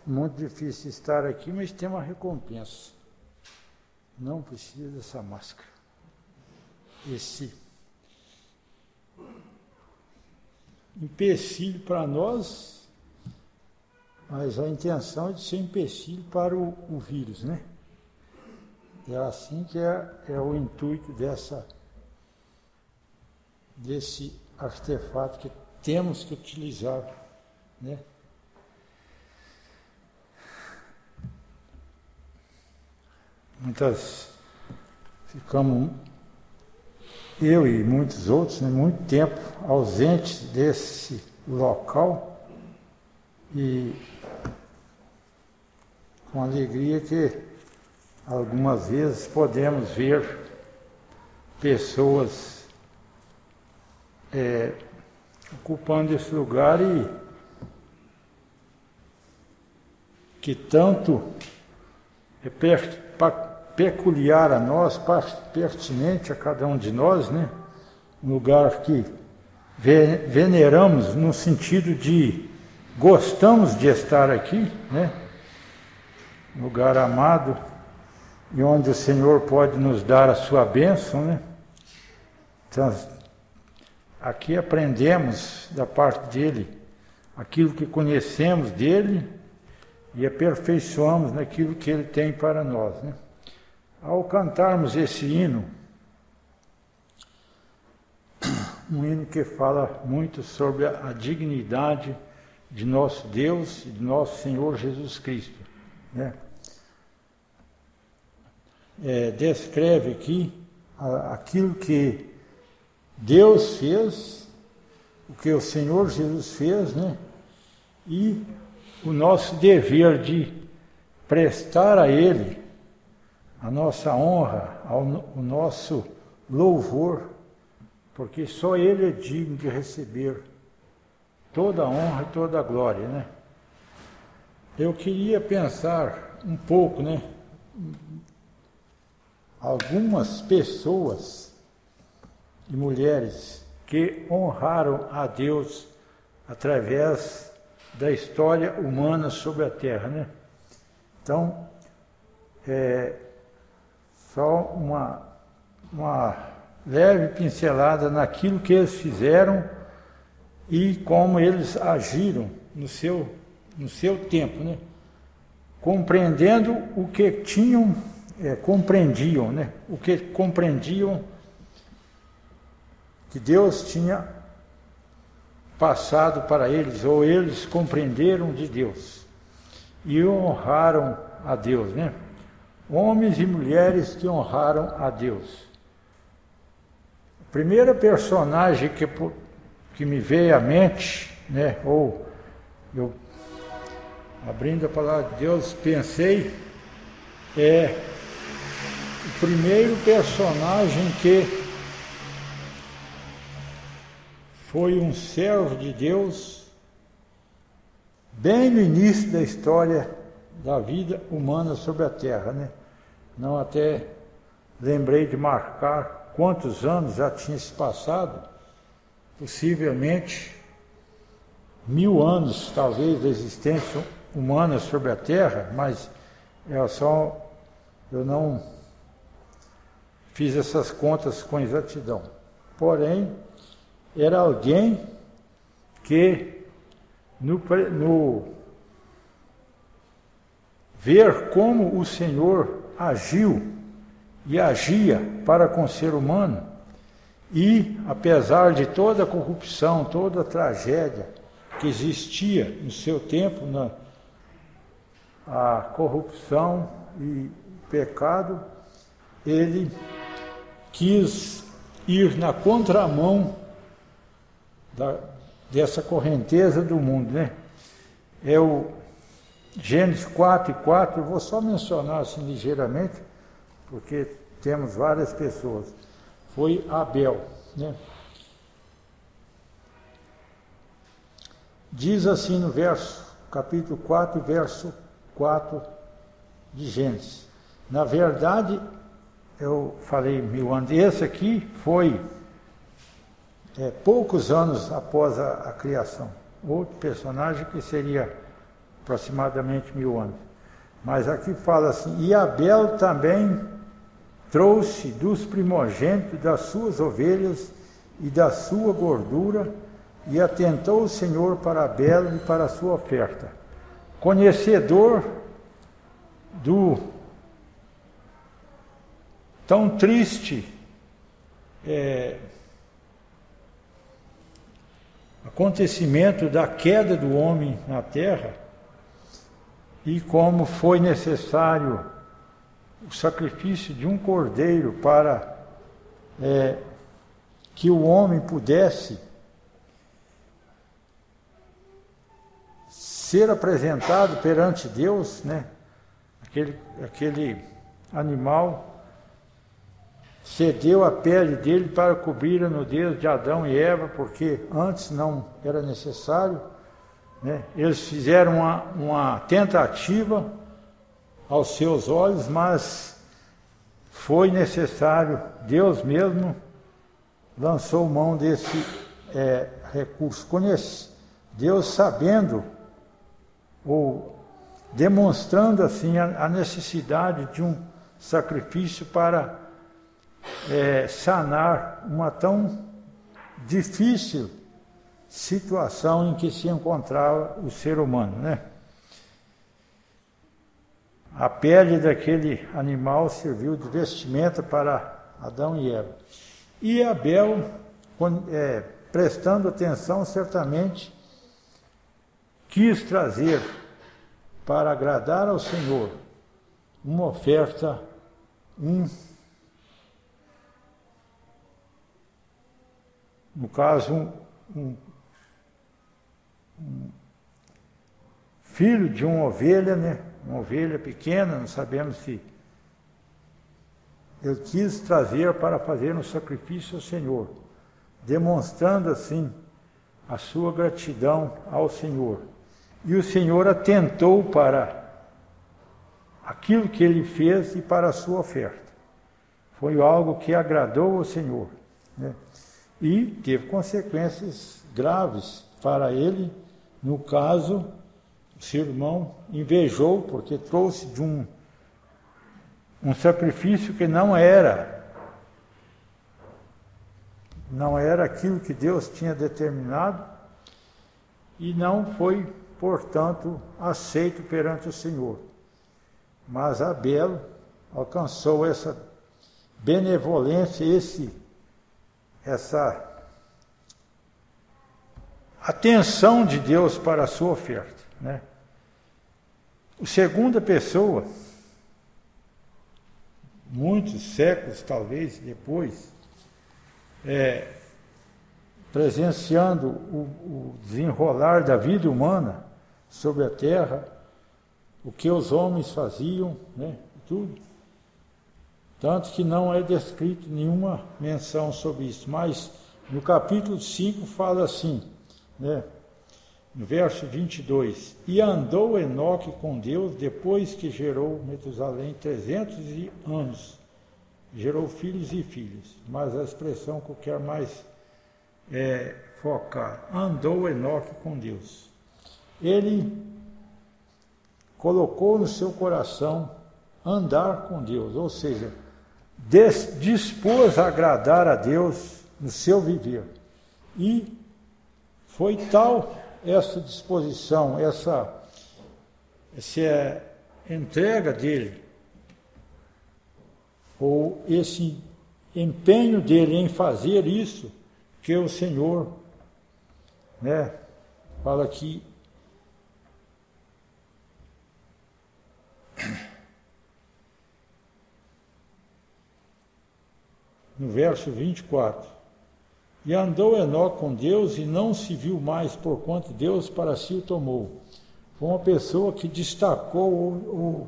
muito difícil estar aqui, mas tem uma recompensa. Não precisa dessa máscara. Esse empecilho para nós, mas a intenção é de ser empecilho para o vírus, né? É assim que é o intuito desse artefato que temos que utilizar, né? Ficamos, eu e muitos outros, né, muito tempo ausentes desse local e com alegria que algumas vezes podemos ver pessoas ocupando esse lugar e que tanto é peculiar a nós, pertinente a cada um de nós, né? Um lugar que veneramos no sentido de gostamos de estar aqui, né? Um lugar amado e onde o Senhor pode nos dar a sua bênção, né? Então, aqui aprendemos da parte dele aquilo que conhecemos dele e aperfeiçoamos naquilo que ele tem para nós, né? Ao cantarmos esse hino, um hino que fala muito sobre a dignidade de nosso Deus e de nosso Senhor Jesus Cristo, né? Descreve aqui aquilo que Deus fez, o que o Senhor Jesus fez, né? E o nosso dever de prestar a Ele a nossa honra, o nosso louvor, porque só Ele é digno de receber toda a honra e toda a glória, né? Eu queria pensar um pouco, né? Algumas pessoas e mulheres que honraram a Deus através da história humana sobre a Terra, né? Então, só uma leve pincelada naquilo que eles fizeram e como eles agiram no seu tempo, né? Compreendendo o que tinham, compreendiam, né? O que compreendiam que Deus tinha passado para eles, ou eles compreenderam de Deus e honraram a Deus, né? Homens e mulheres que honraram a Deus. A primeira personagem que me veio à mente, né, ou eu, abrindo a palavra de Deus, pensei, o primeiro personagem que foi um servo de Deus, bem no início da história da vida humana sobre a Terra, né? Não até lembrei de marcar quantos anos já tinha se passado, possivelmente 1000 anos, talvez, da existência humana sobre a Terra, mas eu não fiz essas contas com exatidão. Porém, era alguém que, no ver como o Senhor agiu e agia para com o ser humano, e apesar de toda a corrupção, toda a tragédia que existia no seu tempo, a corrupção e o pecado, ele quis ir na contramão dessa correnteza do mundo, né? É o Gênesis 4:4, eu vou só mencionar assim ligeiramente, porque temos várias pessoas. Foi Abel, né? Diz assim no capítulo 4, verso 4 de Gênesis. Na verdade, eu falei 1000 anos, esse aqui foi poucos anos após a criação. Outro personagem que seria aproximadamente 1000 anos. Mas aqui fala assim, e Abel também trouxe dos primogênitos das suas ovelhas e da sua gordura, e atentou o Senhor para Abel e para a sua oferta. Conhecedor do tão triste acontecimento da queda do homem na terra, e como foi necessário o sacrifício de um cordeiro para que o homem pudesse ser apresentado perante Deus, né? Aquele animal cedeu a pele dele para cobrir a nudez de Adão e Eva, porque antes não era necessário, né? Eles fizeram uma tentativa aos seus olhos, mas foi necessário, Deus mesmo lançou mão desse recurso. Deus sabendo, ou demonstrando assim a necessidade de um sacrifício para sanar uma tão difícil situação em que se encontrava o ser humano, né? A pele daquele animal serviu de vestimenta para Adão e Eva. E Abel, prestando atenção, certamente quis trazer para agradar ao Senhor uma oferta, no caso, um filho de uma ovelha, né? Uma ovelha pequena, não sabemos se ele quis trazer para fazer um sacrifício ao Senhor, demonstrando assim a sua gratidão ao Senhor. E o Senhor atentou para aquilo que ele fez e para a sua oferta. Foi algo que agradou ao Senhor, né? E teve consequências graves para ele. No caso, o seu irmão invejou, porque trouxe de um sacrifício que não era aquilo que Deus tinha determinado, e não foi, portanto, aceito perante o Senhor. Mas Abel alcançou essa benevolência, essa atenção de Deus para a sua oferta, né? A segunda pessoa, muitos séculos talvez depois, presenciando o desenrolar da vida humana sobre a terra, o que os homens faziam, né? Tudo. Tanto que não é descrito nenhuma menção sobre isso. Mas no capítulo 5 fala assim, né? No verso 22, e andou Enoque com Deus depois que gerou Metusalém 300 anos. Gerou filhos e filhas. Mas a expressão que eu quero mais focar, andou Enoque com Deus. Ele colocou no seu coração andar com Deus, ou seja, dispôs a agradar a Deus no seu viver. E foi tal essa disposição, essa entrega dele, ou esse empenho dele em fazer isso, que o Senhor, né, fala que no verso 24, e andou Enoque com Deus e não se viu mais, porquanto Deus para si o tomou. Foi uma pessoa que destacou,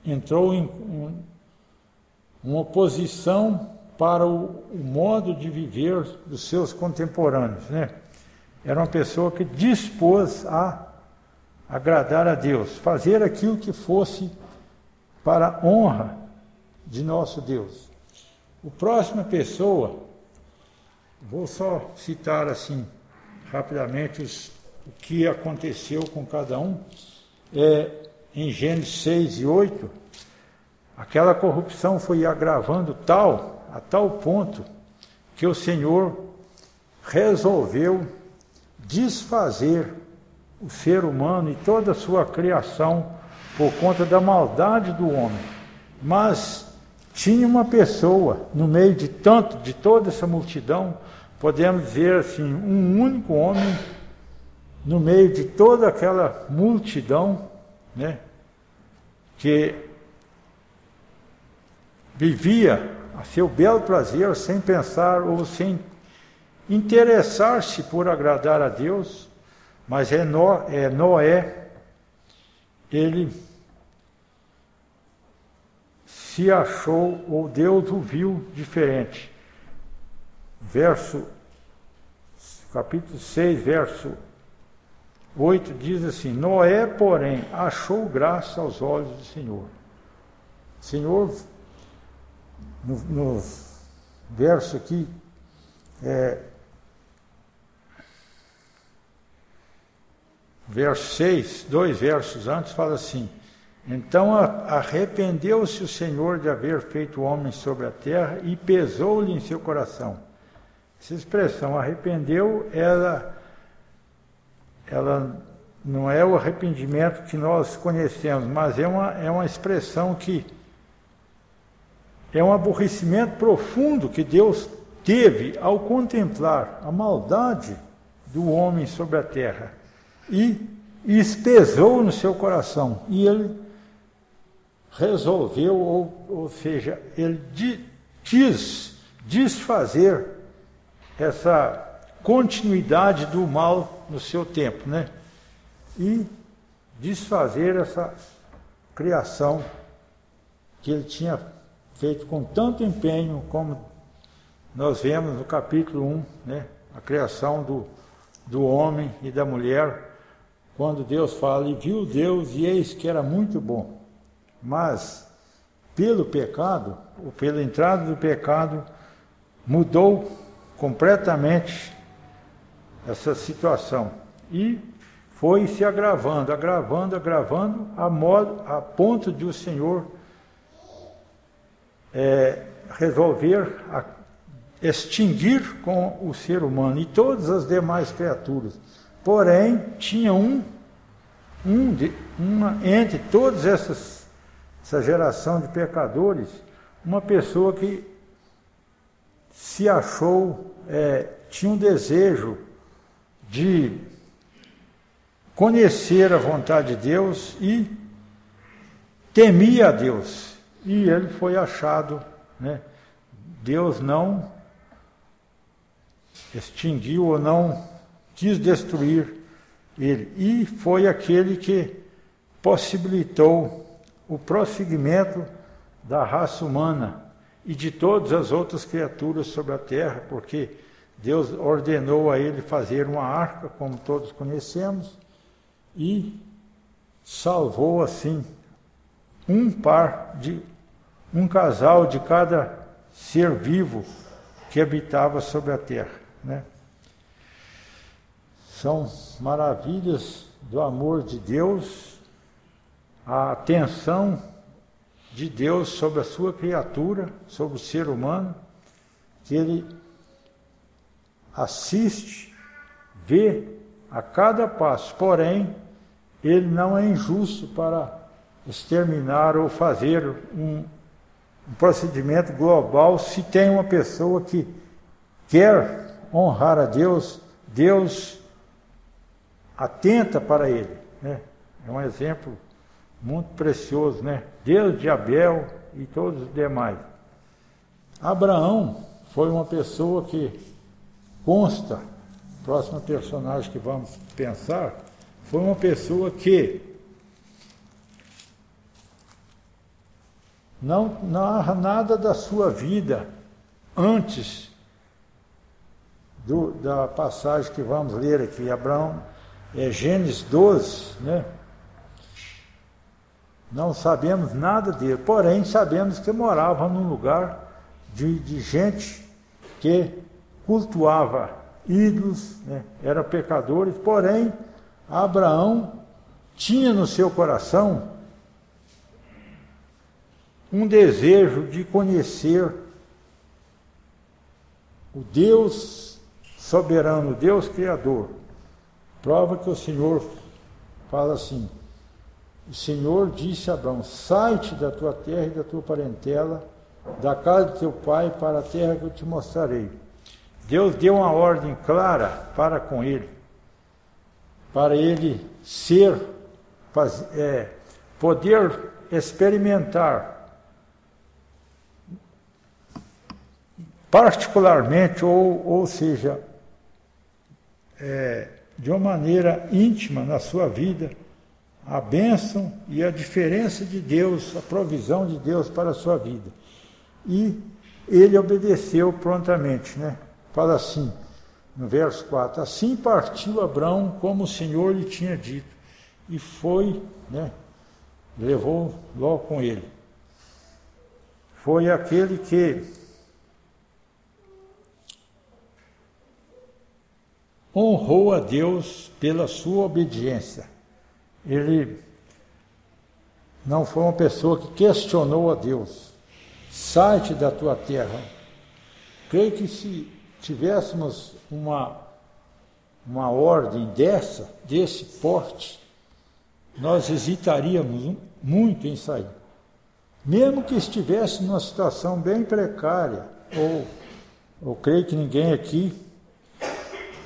entrou em uma oposição para o modo de viver dos seus contemporâneos, né? Era uma pessoa que dispôs a agradar a Deus, fazer aquilo que fosse para a honra de nosso Deus. A próxima pessoa, vou só citar assim rapidamente o que aconteceu com cada um, em Gênesis 6 e 8, aquela corrupção foi agravando a tal ponto, que o Senhor resolveu desfazer o ser humano e toda a sua criação por conta da maldade do homem. Mas tinha uma pessoa no meio de toda essa multidão, podemos dizer assim, um único homem no meio de toda aquela multidão, né, que vivia a seu belo prazer, sem pensar ou sem interessar-se por agradar a Deus. Mas Noé, ele se achou, ou Deus o viu diferente. Capítulo 6, verso 8 diz assim: Noé, porém, achou graça aos olhos do Senhor. O Senhor, no verso aqui, verso 6, 2 versos antes, fala assim: então arrependeu-se o Senhor de haver feito o homem sobre a terra e pesou-lhe em seu coração. Essa expressão, arrependeu, ela não é o arrependimento que nós conhecemos, mas é uma expressão que é um aborrecimento profundo que Deus teve ao contemplar a maldade do homem sobre a terra. E pesou no seu coração. E ele resolveu, ou seja, ele quis desfazer essa continuidade do mal no seu tempo, né? E desfazer essa criação que ele tinha feito com tanto empenho, como nós vemos no capítulo 1, né? A criação do homem e da mulher, quando Deus fala: e viu Deus, e eis que era muito bom. Mas, pelo pecado, ou pela entrada do pecado, mudou completamente essa situação. E foi se agravando, a ponto de o Senhor resolver extinguir com o ser humano e todas as demais criaturas. Porém, tinha entre todas essa geração de pecadores, uma pessoa que se achou, tinha um desejo de conhecer a vontade de Deus e temia a Deus. E ele foi achado, né? Deus não extinguiu ou não quis destruir ele. E foi aquele que possibilitou o prosseguimento da raça humana e de todas as outras criaturas sobre a terra, porque Deus ordenou a ele fazer uma arca, como todos conhecemos, e salvou assim um casal de cada ser vivo que habitava sobre a terra, né? São maravilhas do amor de Deus, a atenção de Deus sobre a sua criatura, sobre o ser humano, que ele assiste, vê a cada passo. Porém, ele não é injusto para exterminar ou fazer um procedimento global. Se tem uma pessoa que quer honrar a Deus, Deus atenta para ele, né? É um exemplo muito precioso, né? Desde Abel e todos os demais. Abraão foi uma pessoa que consta, próximo personagem que vamos pensar, foi uma pessoa que não narra nada da sua vida antes da passagem que vamos ler aqui. Abraão, Gênesis 12, né? Não sabemos nada dele, porém sabemos que morava num lugar de gente que cultuava ídolos, né? Eram pecadores, porém Abraão tinha no seu coração um desejo de conhecer o Deus soberano, o Deus criador. Prova que o Senhor fala assim: o Senhor disse a Abraão: sai-te da tua terra e da tua parentela, da casa de teu pai, para a terra que eu te mostrarei. Deus deu uma ordem clara para com ele, para ele poder experimentar, particularmente, ou seja, de uma maneira íntima na sua vida, a bênção e a diferença de Deus, a provisão de Deus para a sua vida. E ele obedeceu prontamente, né? Fala assim, no verso 4, assim partiu Abraão como o Senhor lhe tinha dito, e foi, né? Levou Ló com ele. Foi aquele que honrou a Deus pela sua obediência. Ele não foi uma pessoa que questionou a Deus. Sai-te da tua terra. Creio que se tivéssemos uma ordem desse porte, nós hesitaríamos muito em sair. Mesmo que estivesse numa situação bem precária, ou creio que ninguém aqui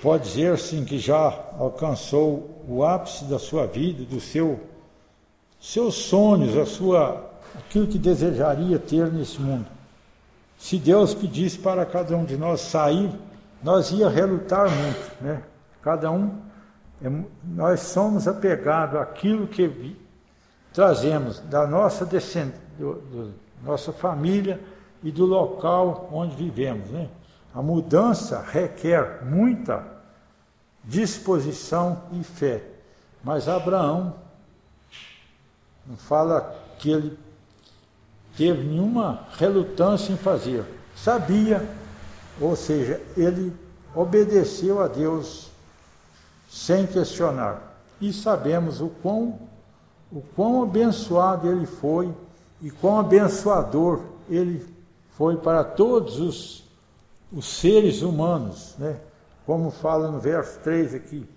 pode dizer assim que já alcançou o ápice da sua vida, dos seus sonhos, aquilo que desejaria ter nesse mundo. Se Deus pedisse para cada um de nós sair, nós ia relutar muito, né? Nós somos apegados àquilo que trazemos da nossa nossa família e do local onde vivemos, né? A mudança requer muita disposição e fé. Mas Abraão não fala que ele teve nenhuma relutância em fazer. Sabia, ou seja, ele obedeceu a Deus sem questionar. E sabemos o quão abençoado ele foi e quão abençoador ele foi para todos os seres humanos, né? Como fala no verso 3 aqui: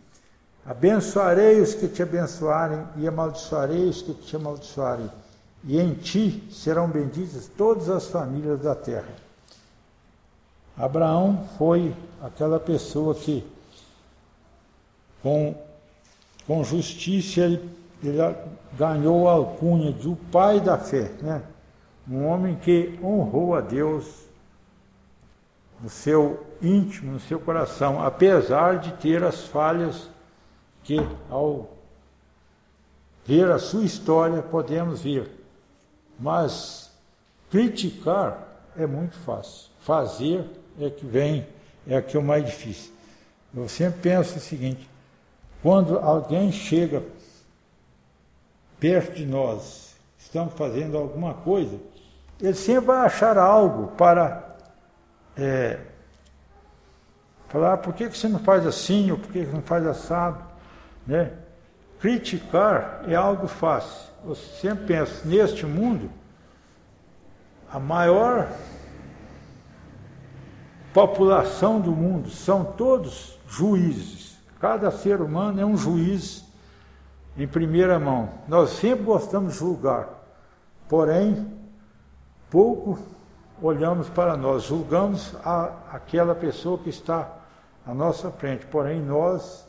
abençoarei os que te abençoarem e amaldiçoarei os que te amaldiçoarem, e em ti serão benditas todas as famílias da terra. Abraão foi aquela pessoa que com justiça ele ganhou a alcunha de o pai da fé, né? Um homem que honrou a Deus no seu íntimo, no seu coração, apesar de ter as falhas que, ao ver a sua história, podemos ver. Mas criticar é muito fácil. Fazer é que é o mais difícil. Eu sempre penso o seguinte: quando alguém chega perto de nós, estamos fazendo alguma coisa, ele sempre vai achar algo para falar: por que você não faz assim, ou por que você não faz assado, né? Criticar é algo fácil. Eu sempre penso, neste mundo, a maior população do mundo são todos juízes. Cada ser humano é um juiz em primeira mão. Nós sempre gostamos de julgar, porém, pouco olhamos para nós, julgamos aquela pessoa que está à nossa frente, porém nós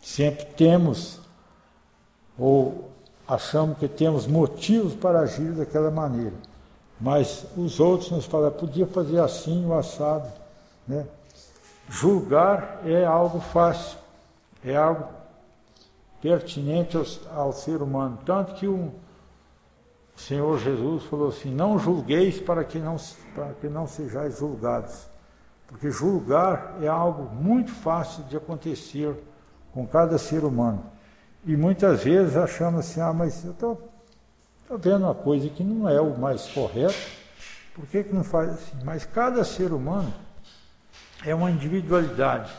sempre temos, ou achamos que temos motivos para agir daquela maneira, mas os outros nos falam: podia fazer assim, o assado, né? Julgar é algo fácil, é algo pertinente ao ser humano, tanto que o Senhor Jesus falou assim: não julgueis para que não sejais julgados, porque julgar é algo muito fácil de acontecer com cada ser humano. E muitas vezes achamos assim: mas eu estou vendo uma coisa que não é o mais correto, por que não faz assim? Mas cada ser humano é uma individualidade.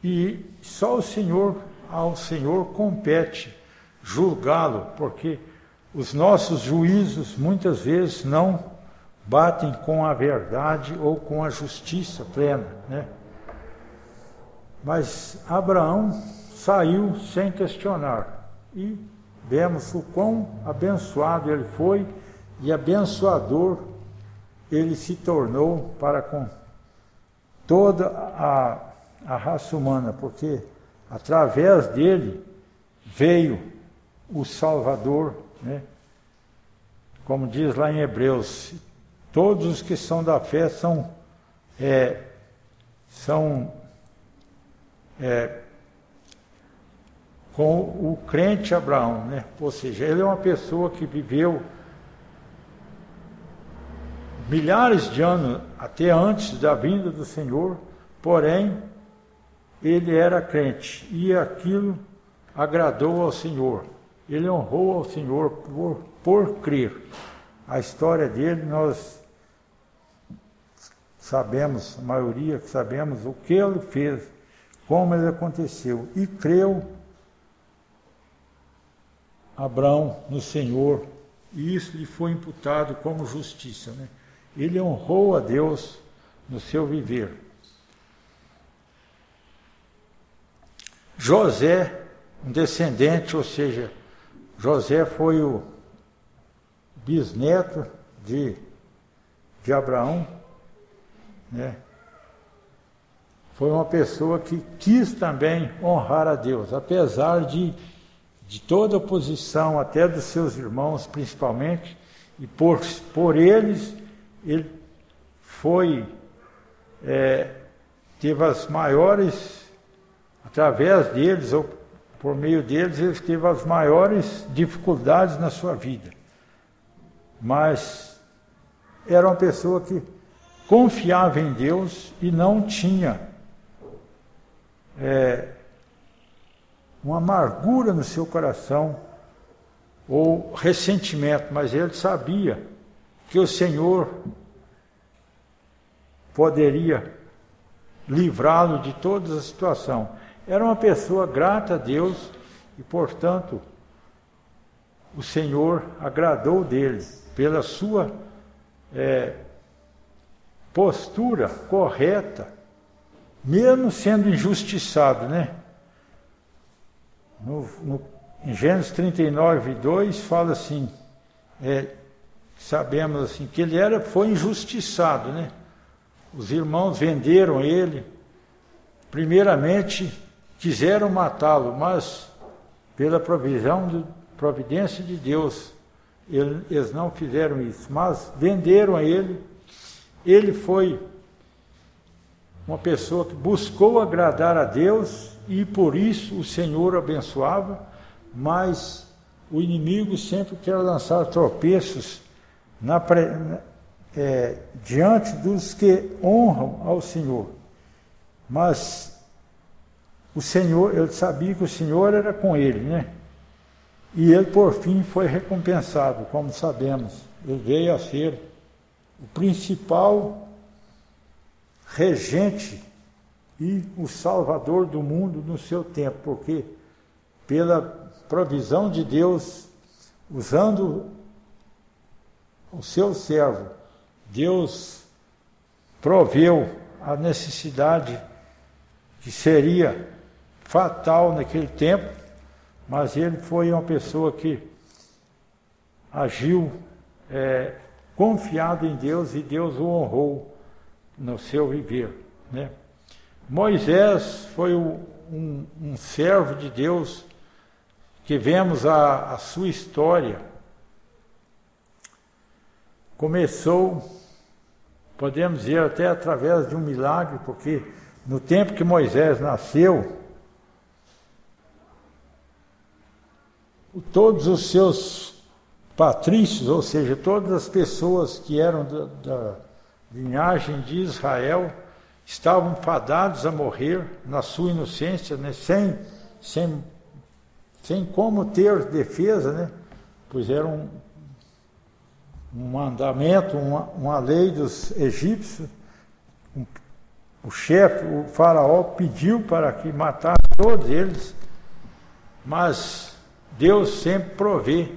E só ao Senhor compete julgá-lo, porque os nossos juízos muitas vezes não batem com a verdade ou com a justiça plena, né? Mas Abraão saiu sem questionar, e vemos o quão abençoado ele foi e abençoador ele se tornou para com toda a raça humana, porque através dele veio o Salvador, né? Como diz lá em Hebreus, todos os que são da fé são com o crente Abraão, né? Ou seja, ele é uma pessoa que viveu milhares de anos até antes da vinda do Senhor, porém ele era crente e aquilo agradou ao Senhor. Ele honrou ao Senhor por crer. A história dele nós sabemos, a maioria sabemos o que ele fez, como ele aconteceu, e creu Abraão no Senhor, e isso lhe foi imputado como justiça, né? Ele honrou a Deus no seu viver. José, um descendente, ou seja, José foi o bisneto de Abraão, né? Foi uma pessoa que quis também honrar a Deus, apesar de toda oposição, até dos seus irmãos principalmente, e por eles, ele teve as maiores, através deles, ou por meio deles, ele teve as maiores dificuldades na sua vida. Mas era uma pessoa que confiava em Deus e não tinha uma amargura no seu coração ou ressentimento, mas ele sabia que o Senhor poderia livrá-lo de toda a situação. Era uma pessoa grata a Deus e, portanto, o Senhor agradou dele pela sua postura correta, mesmo sendo injustiçado, né? Em Gênesis 39, 2, fala assim, sabemos assim, que ele foi injustiçado, né? Os irmãos venderam ele, primeiramente quiseram matá-lo, mas pela providência de Deus, eles não fizeram isso, mas venderam a ele. Ele foi uma pessoa que buscou agradar a Deus e por isso o Senhor abençoava, mas o inimigo sempre quer lançar tropeços diante dos que honram ao Senhor. Mas o Senhor, ele sabia que o Senhor era com ele, né? E ele, por fim, foi recompensado, como sabemos. Ele veio a ser o principal regente e o salvador do mundo no seu tempo, porque pela provisão de Deus, usando o seu servo, Deus proveu a necessidade que seria fatal naquele tempo, mas ele foi uma pessoa que agiu confiado em Deus e Deus o honrou no seu viver, né? Moisés foi um servo de Deus que vemos a sua história. Começou, podemos dizer, até através de um milagre, porque no tempo que Moisés nasceu, todos os seus patrícios, ou seja, todas as pessoas que eram da linhagem de Israel, estavam fadados a morrer na sua inocência, né? sem como ter defesa, né? Pois era um mandamento, uma lei dos egípcios, o chefe, o faraó, pediu para que matasse todos eles, mas Deus sempre provê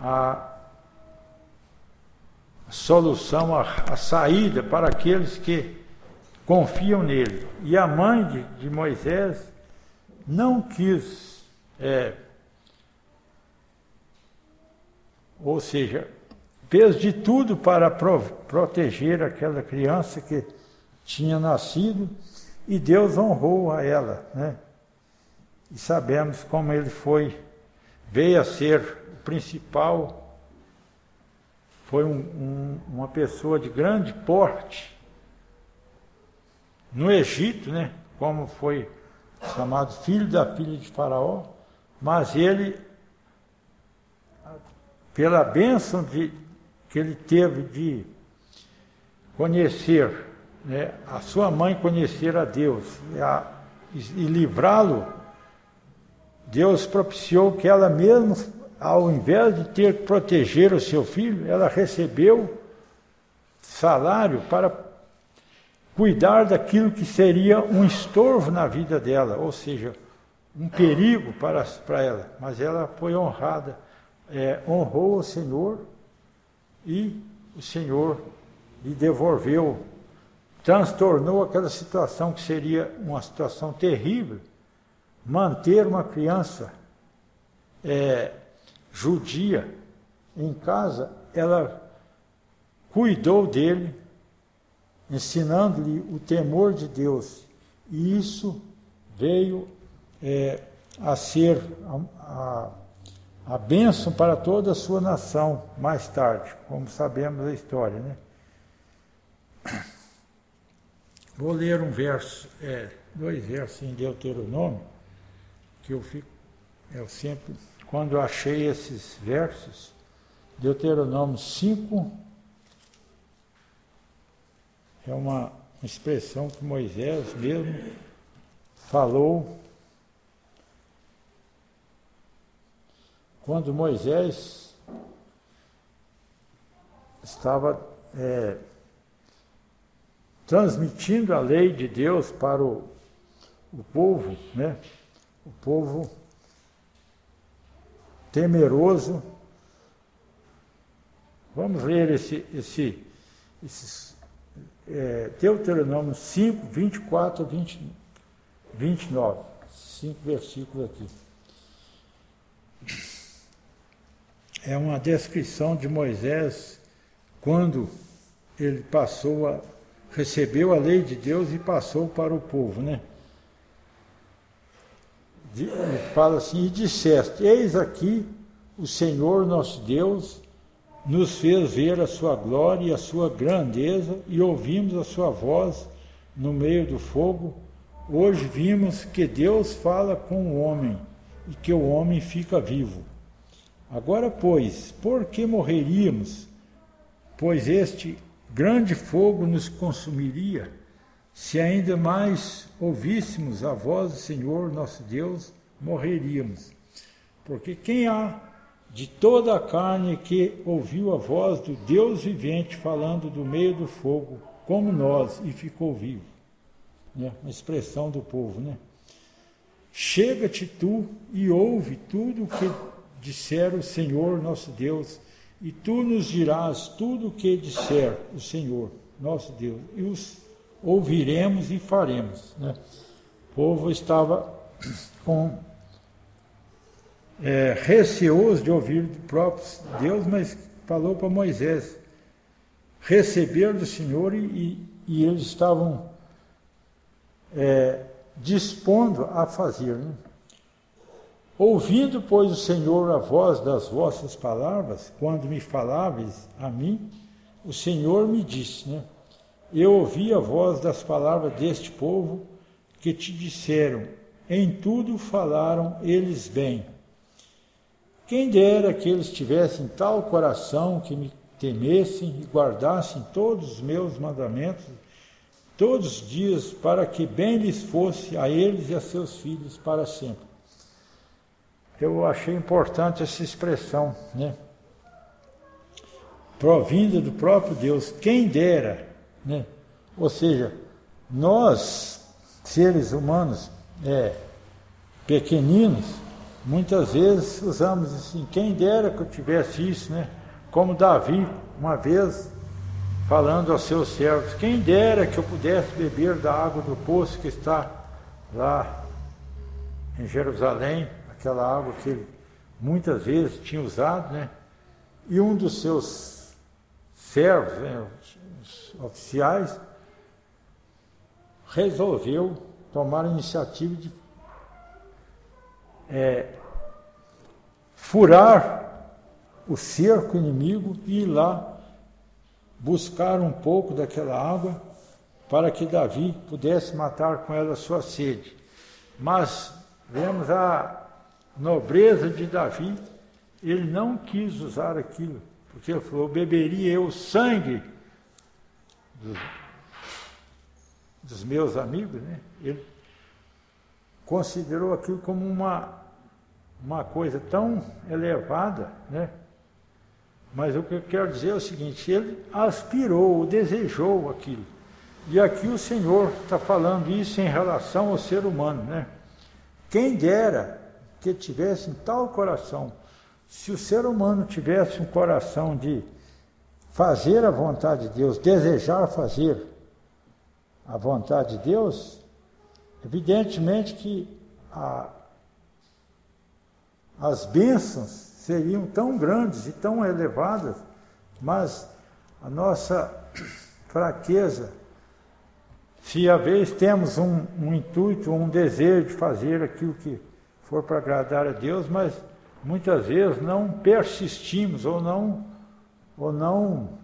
a solução, a saída para aqueles que confiam nele. E a mãe de Moisés não quis, ou seja, fez de tudo para proteger aquela criança que tinha nascido, e Deus honrou a ela, né? E sabemos como ele veio a ser o principal, foi uma pessoa de grande porte no Egito, né? Como foi chamado filho da filha de Faraó, mas ele, pela bênção que ele teve de conhecer, né, a sua mãe conhecer a Deus e livrá-lo, Deus propiciou que ela mesma, ao invés de ter que proteger o seu filho, ela recebeu salário para cuidar daquilo que seria um estorvo na vida dela, ou seja, um perigo para ela. Mas ela foi honrada, honrou o Senhor, e o Senhor lhe devolveu, transtornou aquela situação que seria uma situação terrível. Manter uma criança judia em casa, ela cuidou dele, ensinando-lhe o temor de Deus. E isso veio a ser a bênção para toda a sua nação mais tarde, como sabemos a história, né? Vou ler dois versos em Deuteronômio, que eu sempre, quando eu achei esses versos, Deuteronômio 5, é uma expressão que Moisés mesmo falou quando Moisés estava transmitindo a lei de Deus para o povo, né? O povo temeroso. Vamos ler esses Deuteronômio 5, 24 a 29. 5 versículos aqui. É uma descrição de Moisés quando ele recebeu a lei de Deus e passou para o povo, né? Ele fala assim: e disseste, eis aqui o Senhor nosso Deus nos fez ver a sua glória e a sua grandeza, e ouvimos a sua voz no meio do fogo. Hoje vimos que Deus fala com o homem, e que o homem fica vivo. Agora, pois, por que morreríamos? Pois este grande fogo nos consumiria, se ainda mais ouvíssemos a voz do Senhor nosso Deus, morreríamos. Porque quem há de toda a carne que ouviu a voz do Deus vivente falando do meio do fogo, como nós, e ficou vivo? Né? Uma expressão do povo, né? Chega-te tu e ouve tudo o que disser o Senhor nosso Deus, e tu nos dirás tudo o que disser o Senhor nosso Deus, e os ouviremos e faremos, né? O povo estava receoso de ouvir do próprio Deus, mas falou para Moisés receber do Senhor, e eles estavam dispondo a fazer, né? Ouvindo, pois, o Senhor a voz das vossas palavras, quando me faláveis a mim, o Senhor me disse, né? Eu ouvi a voz das palavras deste povo que te disseram, em tudo falaram eles bem. Quem dera que eles tivessem tal coração que me temessem e guardassem todos os meus mandamentos todos os dias, para que bem lhes fosse a eles e a seus filhos para sempre. Eu achei importante essa expressão, né? Provinda do próprio Deus, quem dera, né? Ou seja, Nós, seres humanos pequeninos, muitas vezes usamos assim, quem dera que eu tivesse isso, né? Como Davi, uma vez, falando aos seus servos, quem dera que eu pudesse beber da água do poço que está lá em Jerusalém, aquela água que ele muitas vezes tinha usado, né? E um dos seus servos, né, os oficiais, resolveu tomar a iniciativa de furar o cerco inimigo e ir lá buscar um pouco daquela água para que Davi pudesse matar com ela a sua sede. Mas vemos a nobreza de Davi, ele não quis usar aquilo, porque ele falou, beberia eu o sangue dos meus amigos, né? Ele considerou aquilo como uma coisa tão elevada, né? Mas o que eu quero dizer é o seguinte, ele aspirou, desejou aquilo. E aqui o Senhor está falando isso em relação ao ser humano, né? Quem dera que tivesse em tal coração, se o ser humano tivesse um coração de fazer a vontade de Deus, desejar fazer a vontade de Deus, evidentemente que as bênçãos seriam tão grandes e tão elevadas, mas a nossa fraqueza, se às vezes temos um intuito, um desejo de fazer aquilo que for para agradar a Deus, mas muitas vezes não persistimos ou não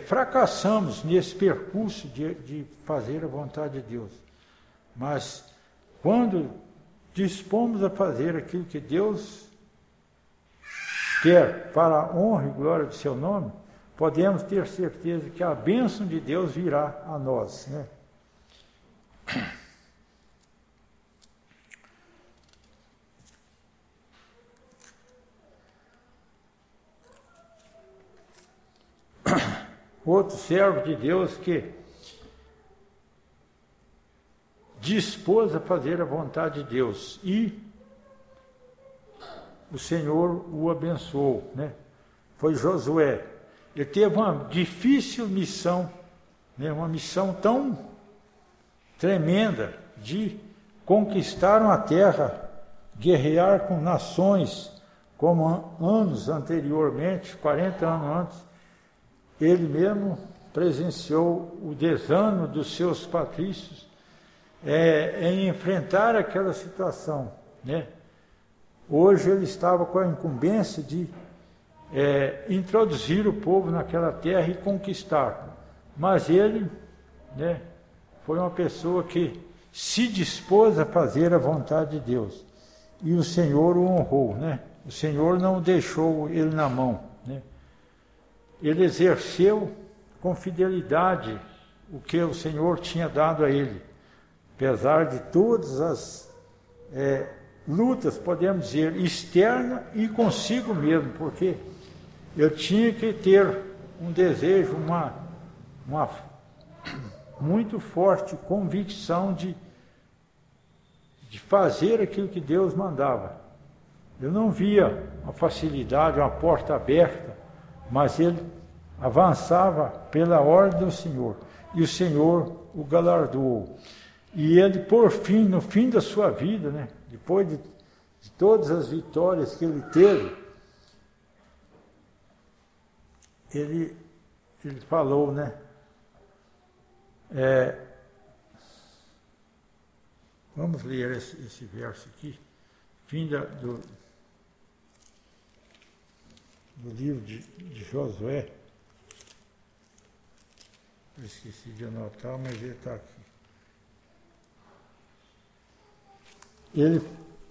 fracassamos nesse percurso de fazer a vontade de Deus. Mas quando dispomos a fazer aquilo que Deus quer para a honra e glória do seu nome, podemos ter certeza que a bênção de Deus virá a nós, né? Outro servo de Deus que dispôs a fazer a vontade de Deus e o Senhor o abençoou, né? Foi Josué. Ele teve uma difícil missão, né? Uma missão tão tremenda de conquistar uma terra, guerrear com nações, como anos anteriormente, 40 anos antes, ele mesmo presenciou o desânimo dos seus patrícios em enfrentar aquela situação, né? Hoje ele estava com a incumbência de introduzir o povo naquela terra e conquistar. Mas ele, né, foi uma pessoa que se dispôs a fazer a vontade de Deus. E o Senhor o honrou, né? O Senhor não deixou ele na mão, né? Ele exerceu com fidelidade o que o Senhor tinha dado a ele. Apesar de todas as lutas, podemos dizer, externa e consigo mesmo, porque eu tinha que ter um desejo, uma muito forte convicção de fazer aquilo que Deus mandava. Eu não via uma facilidade, uma porta aberta, mas ele avançava pela ordem do Senhor, e o Senhor o galardoou. E ele, por fim, no fim da sua vida, né, depois de todas as vitórias que ele teve, ele falou, né, vamos ler esse verso aqui, fim do livro de Josué. Eu esqueci de anotar, mas ele está aqui. Ele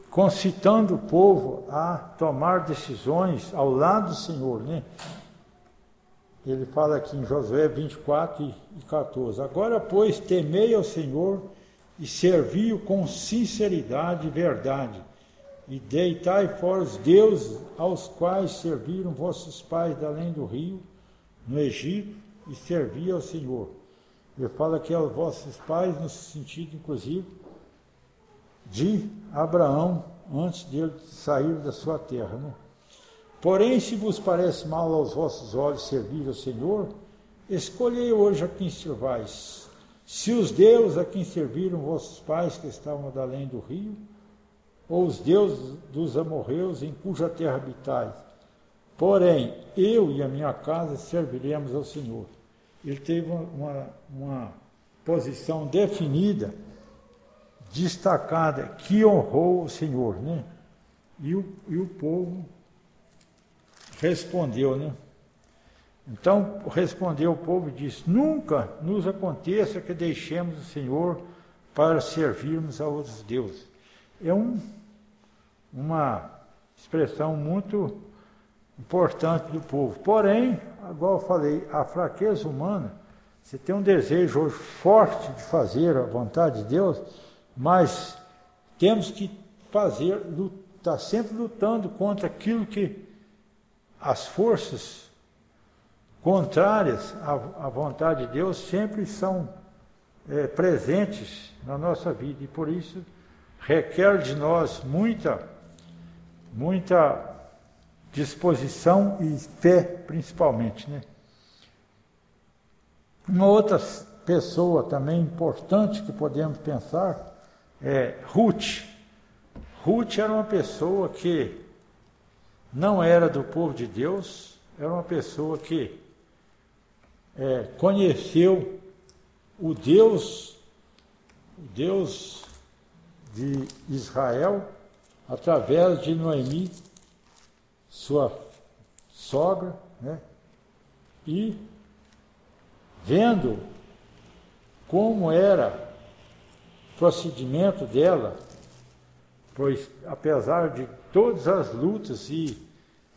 concitando o povo a tomar decisões ao lado do Senhor, né? Ele fala aqui em Josué 24 e 14. Agora, pois, temei ao Senhor e servi-o com sinceridade e verdade, e deitai fora os deuses aos quais serviram vossos pais da além do rio, no Egito, e servi ao Senhor. Ele fala que aos vossos pais, no sentido, inclusive, de Abraão, antes dele sair da sua terra, né? Porém, se vos parece mal aos vossos olhos servir ao Senhor, escolhei hoje a quem servais. Se os deuses a quem serviram vossos pais que estavam além do rio, ou os deuses dos amorreus em cuja terra habitais. Porém, eu e a minha casa serviremos ao Senhor. Ele teve uma posição definida, destacada, que honrou o Senhor, né? E o povo respondeu, né? Então, respondeu o povo e disse: nunca nos aconteça que deixemos o Senhor para servirmos a outros deuses. É uma expressão muito importante do povo. Porém, igual eu falei, a fraqueza humana, você tem um desejo hoje forte de fazer a vontade de Deus, mas temos que estar sempre lutando contra aquilo que as forças contrárias à vontade de Deus sempre são presentes na nossa vida, e por isso requer de nós muita disposição e fé, principalmente, né? Uma outra pessoa também importante que podemos pensar é Ruth. Ruth era uma pessoa que não era do povo de Deus, era uma pessoa que conheceu o Deus de Israel através de Noemi, sua sogra, né? E vendo como era o procedimento dela, pois apesar de todas as lutas e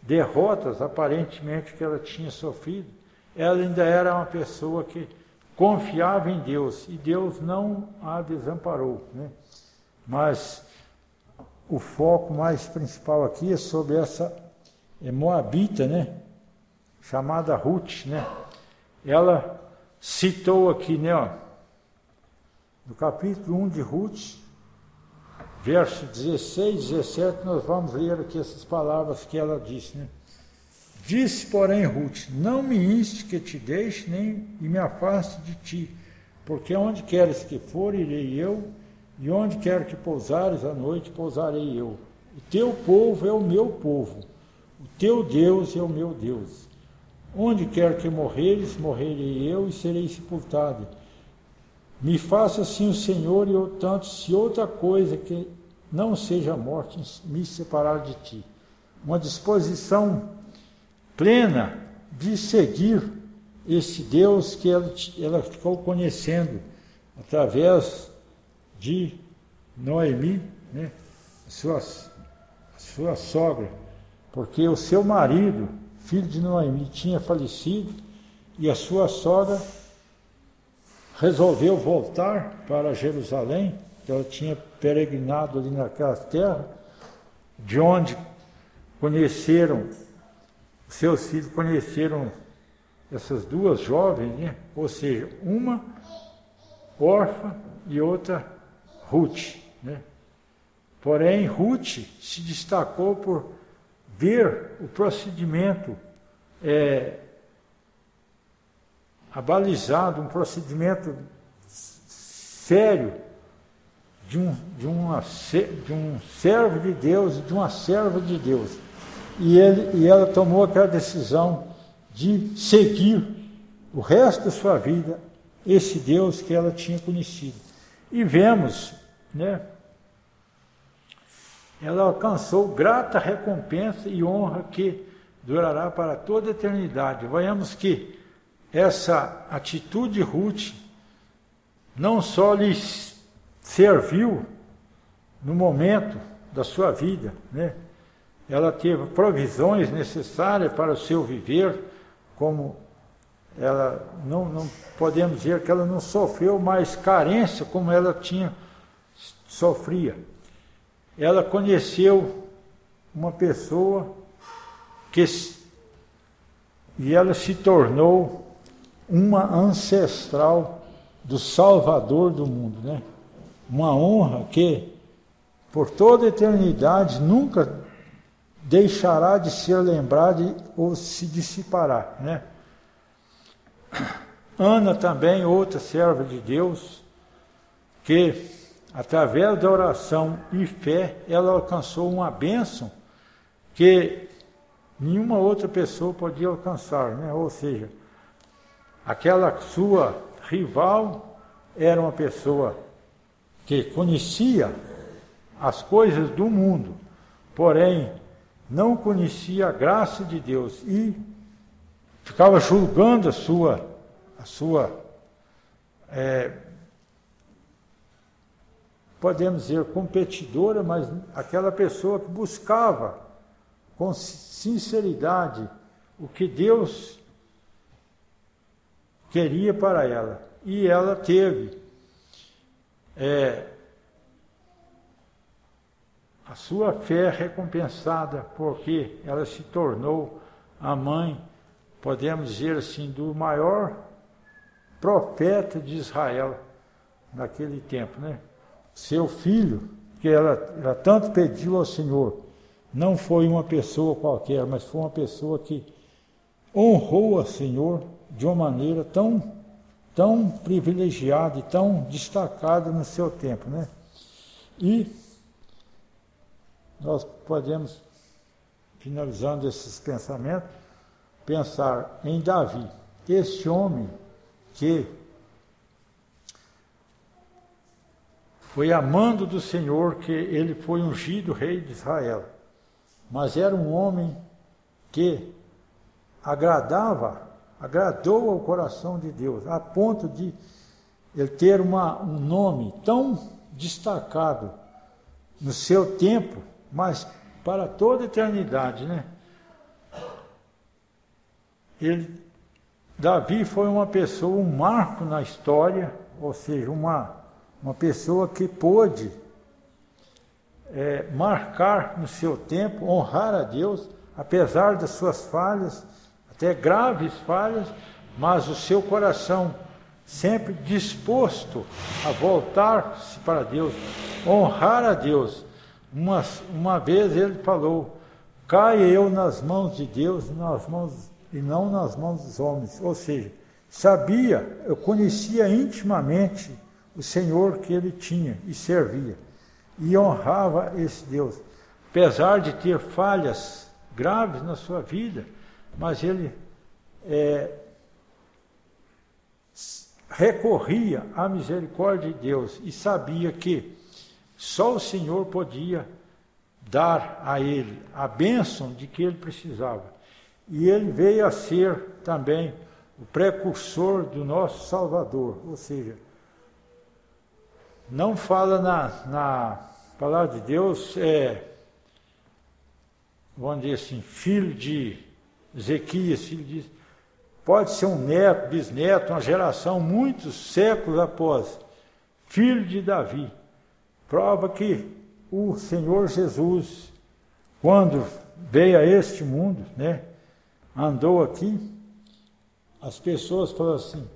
derrotas aparentemente que ela tinha sofrido, ela ainda era uma pessoa que confiava em Deus, e Deus não a desamparou, né? Mas o foco mais principal aqui é sobre essa moabita, né? Chamada Ruth, né? Ela citou aqui, né, ó, no capítulo 1 de Ruth, verso 16, 17, nós vamos ler aqui essas palavras que ela disse, né? Disse, porém, Ruth: não me inste que te deixe, nem e me afaste de ti, porque onde queres que for, irei eu, e onde quer que pousares à noite, pousarei eu. O teu povo é o meu povo, o teu Deus é o meu Deus. Onde quer que morreres, morrerei eu e serei sepultado. Me faça assim o Senhor, e eu tanto, se outra coisa que não seja a morte me separar de ti. Uma disposição plena de seguir esse Deus que ela ficou conhecendo através de Noemi, né, sua sogra, porque o seu marido, filho de Noemi, tinha falecido, e a sua sogra resolveu voltar para Jerusalém, que ela tinha peregrinado ali naquela terra, de onde seus filhos conheceram essas duas jovens, né? Ou seja, uma órfã e outra Ruth, né? Porém, Ruth se destacou por ver o procedimento abalizado, um procedimento sério de um servo de Deus e de uma serva de Deus. E ela tomou aquela decisão de seguir o resto da sua vida esse Deus que ela tinha conhecido. E vemos, né? Ela alcançou grata recompensa e honra que durará para toda a eternidade. Vemos que essa atitude de Ruth não só lhe serviu no momento da sua vida, né? Ela teve provisões necessárias para o seu viver, como ela não podemos dizer que ela não sofreu mais carência como ela sofria. Ela conheceu uma pessoa e ela se tornou uma ancestral do Salvador do mundo, né? Uma honra que, por toda a eternidade, nunca deixará de ser lembrada ou se dissipará, né? Ana também, outra serva de Deus, que através da oração e fé, ela alcançou uma bênção que nenhuma outra pessoa podia alcançar, né? Ou seja, aquela sua rival era uma pessoa que conhecia as coisas do mundo, porém não conhecia a graça de Deus e ficava julgando a sua podemos dizer competidora, mas aquela pessoa que buscava com sinceridade o que Deus queria para ela. E ela teve a sua fé recompensada, porque ela se tornou a mãe, podemos dizer assim, do maior profeta de Israel naquele tempo, né? Seu filho, que ela tanto pediu ao Senhor, não foi uma pessoa qualquer, mas foi uma pessoa que honrou ao Senhor de uma maneira tão privilegiada e tão destacada no seu tempo, né? E nós podemos, finalizando esses pensamentos, pensar em Davi, esse homem que foi amando do Senhor, que ele foi ungido rei de Israel, mas era um homem que agradou ao coração de Deus, a ponto de ele ter um nome tão destacado no seu tempo, mas para toda a eternidade, né? Davi foi uma pessoa, um marco na história, ou seja, uma pessoa que pôde marcar no seu tempo, honrar a Deus, apesar das suas falhas, até graves falhas, mas o seu coração sempre disposto a voltar-se para Deus, honrar a Deus. Uma vez ele falou: caia eu nas mãos de Deus e não nas mãos dos homens. Ou seja, eu conhecia intimamente o Senhor que ele tinha e servia, e honrava esse Deus, apesar de ter falhas graves na sua vida, mas ele recorria à misericórdia de Deus e sabia que só o Senhor podia dar a ele a bênção de que ele precisava. E ele veio a ser também o precursor do nosso Salvador, ou seja, não fala na palavra de Deus, vamos dizer assim, filho de Ezequias, pode ser um neto, bisneto, uma geração, muitos séculos após, filho de Davi. Prova que o Senhor Jesus, quando veio a este mundo, né, andou aqui, as pessoas falaram assim: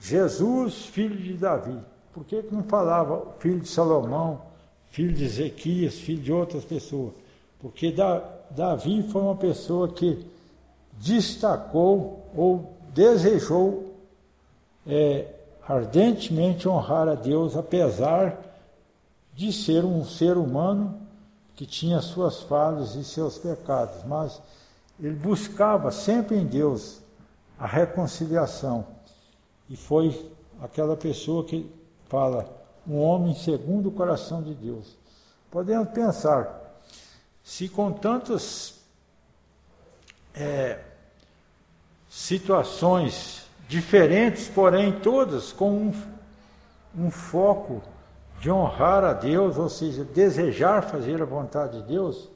Jesus, filho de Davi. Por que não falava filho de Salomão, filho de Ezequias, filho de outras pessoas? Porque Davi foi uma pessoa que destacou ou desejou ardentemente honrar a Deus, apesar de ser um ser humano que tinha suas falhas e seus pecados, mas ele buscava sempre em Deus a reconciliação, e foi aquela pessoa que fala, um homem segundo o coração de Deus. Podemos pensar, se com tantas situações diferentes, porém todas com um foco de honrar a Deus, ou seja, desejar fazer a vontade de Deus,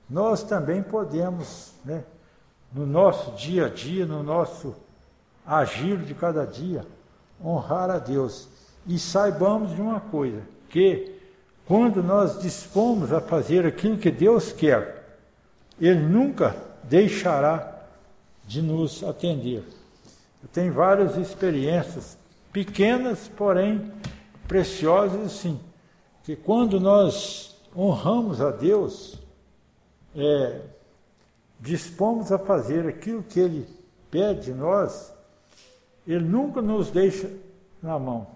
nós também podemos, né, no nosso dia a dia, no nosso agir de cada dia, honrar a Deus. E saibamos de uma coisa, que quando nós dispomos a fazer aquilo que Deus quer, Ele nunca deixará de nos atender. Eu tenho várias experiências pequenas, porém preciosas, sim. Que quando nós honramos a Deus, dispomos a fazer aquilo que Ele pede de nós, Ele nunca nos deixa na mão.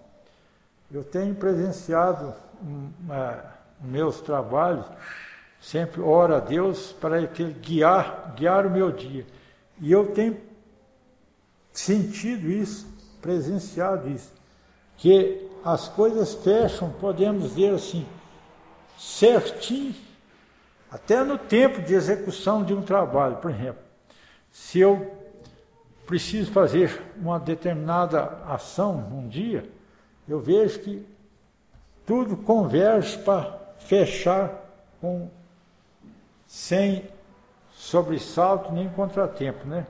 Eu tenho presenciado meus trabalhos, sempre oro a Deus para que Ele guiar o meu dia. E eu tenho sentido isso, presenciado isso, que as coisas fecham, podemos dizer assim, certinho, até no tempo de execução de um trabalho. Por exemplo, se eu preciso fazer uma determinada ação um dia, eu vejo que tudo converge para fechar sem sobressalto nem contratempo, né?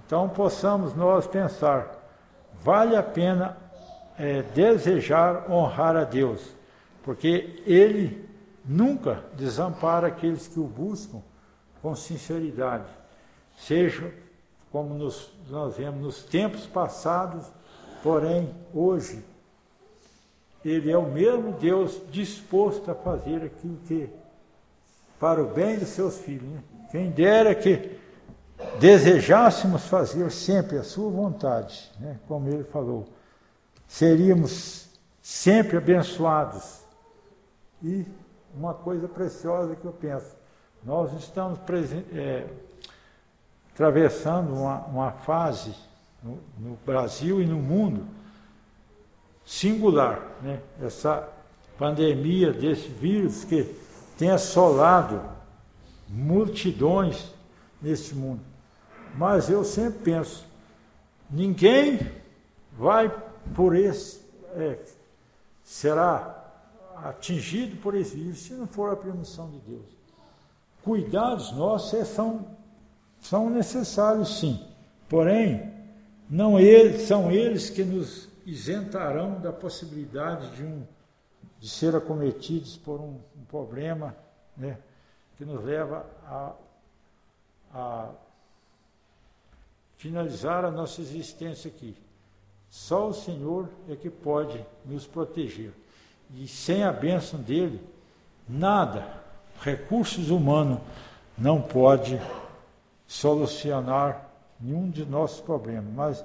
Então possamos nós pensar, vale a pena desejar honrar a Deus, porque Ele nunca desampara aqueles que o buscam com sinceridade, seja como nós vemos nos tempos passados, porém hoje Ele é o mesmo Deus disposto a fazer aquilo que para o bem dos seus filhos, né? Quem dera que desejássemos fazer sempre a sua vontade, né? Como Ele falou, seríamos sempre abençoados. E uma coisa preciosa que eu penso, nós estamos atravessando uma fase no Brasil e no mundo singular, né? Essa pandemia desse vírus que tem assolado multidões neste mundo. Mas eu sempre penso, ninguém vai será atingido por esse vírus se não for a permissão de Deus. Cuidados nossos são necessários, sim, porém não são eles que nos isentarão da possibilidade de ser acometidos por um problema, né, que nos leva a finalizar a nossa existência aqui. Só o Senhor é que pode nos proteger. E sem a bênção dele, nada, recursos humanos, não pode solucionar nenhum de nossos problemas. Mas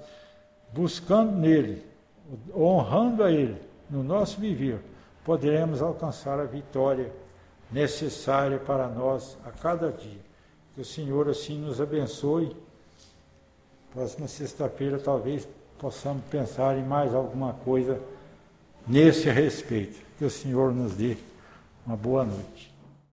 buscando nele, honrando a ele, no nosso viver, poderemos alcançar a vitória necessária para nós a cada dia. Que o Senhor assim nos abençoe. Próxima sexta-feira talvez possamos pensar em mais alguma coisa nesse respeito. Que o Senhor nos dê uma boa noite.